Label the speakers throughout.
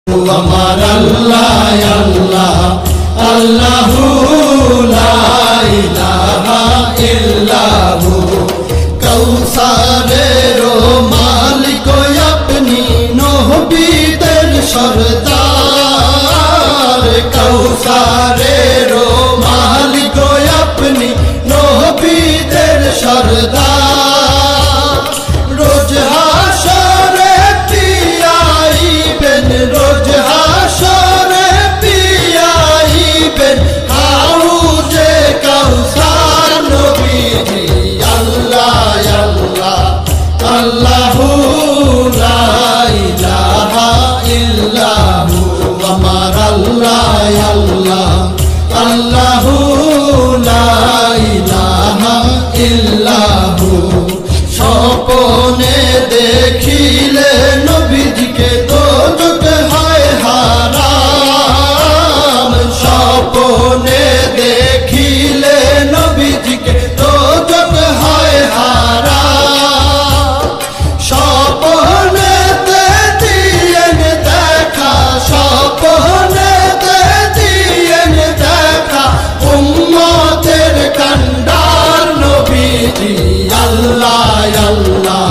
Speaker 1: আমার আল্লাহ আল্লাহ আল্লাহু লা ইলাহা ইল্লাহু কৌসারের মালিক আপনি নবীদের সরদার কৌসারের মালিক আপনি নবীদের সরদার রোজ হাসরে পিয়াইবেন রোজ হাসরে পিয়াইবেন হাউজে কাউসার নবীজি আল্লাহ আল্লাহ আল্লাহু লা ইলাহা ইল্লাহু আমার আল্লাহ আল্লাহ আল্লাহু লা ইলাহা ইল্লাহু স্বপ্নে দেখিলে নবীজিকে দোজখ হয় হারাম স্বপ্নে দেখিলে নবীজিকে দোজখ হয় হারাম স্বপ্নেতে দিয়েন দেখা স্বপ্নেতে দিয়েন দেখা উম্মতের কান্ডার নবীজি আল্লাহ আল্লাহ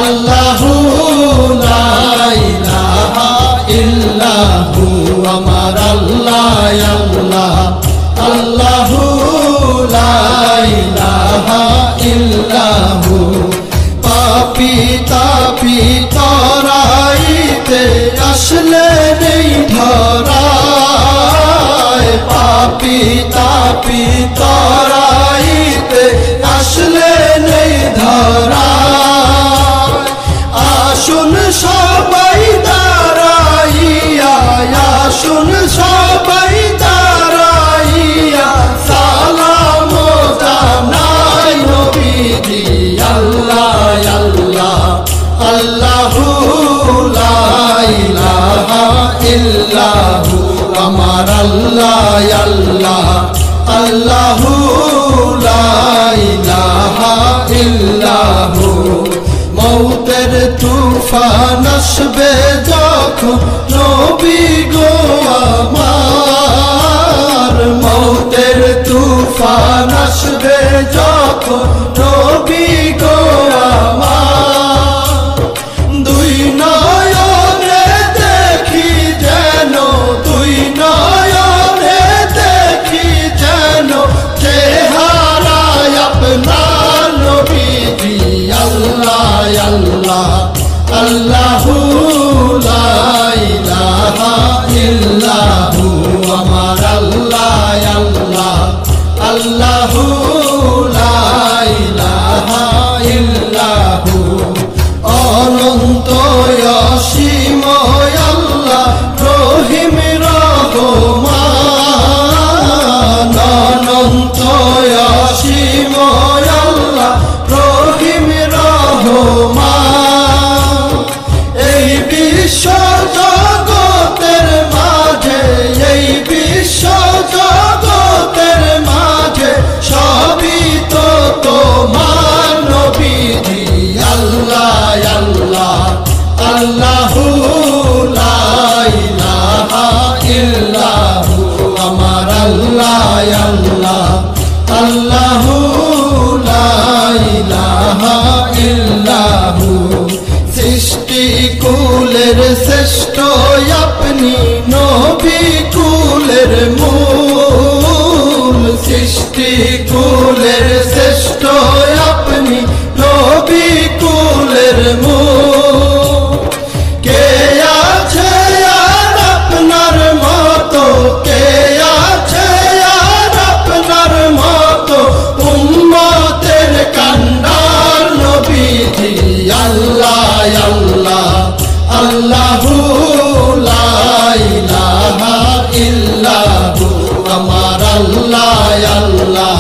Speaker 1: আল্লাহু লা ইলাহা ইল্লাহু আমার আল্লাহ আল্লাহ আল্লাহু লা ইলাহা ইল্লাহু পাপী তাপী তরাইতে আসলে নেই ধরায় পাপী তাপী তরাইতে আসলে নেই ধরায় আসুন সবাই দাঁড়াইয়া আসুন সবাই দাঁড়াইয়া সালাম জানাই নবীজি আল্লাহ আল্লাহ আল্লাহু লা ইলাহা ইল্লাহু আমার আল্লাহ আল্লাহ আল্লাহু লা ইলাহা ইল্লাহু মৌতের তুফান আসবে যখন নবী গো আমার মৌতের তুফান আসবে যখন নবী গো আমার দুই নয়নে দেখি যেন দুই নয়নে দেখি যেন চেহারায় আপনার নবীজি আল্লাহ আল্লাহ আল্লাহু লা ইলাহা ইল্লাহু আমার আল্লাহ আল্লাহ আল্লাহু লা ইলাহা ইল্লাহু অনন্ত অসীম আল্লাহ রহিম রহমান অনন্ত অসীম আল্লাহ রহিম রহমান এই বিশ্ব জগতের মাঝে এই বিশ্ব জগতের মাঝে সবই তো তোমার নবীজি আল্লাহ আল্লাহ আল্লাহু লা ইলাহা ইল্লাহু আমার আল্লাহ আল্লাহ আল্লাহু লা ইলাহা ইল্লাহু সৃষ্টি কুলের শ্রেষ্ঠ আপনি নবী কুলের মূল সৃষ্টি কুলের শ্রেষ্ঠ আপনি নবী কুলের মূল কে আছে আর আপনার মতো কে আছে আর আপনার মতো উম্মতের কান্ডার নবীজি আল্লাহ আল্লাহ আল্লাহু লা ইলাহা ইল্লাহু আমার আল্লাহ আল্লাহ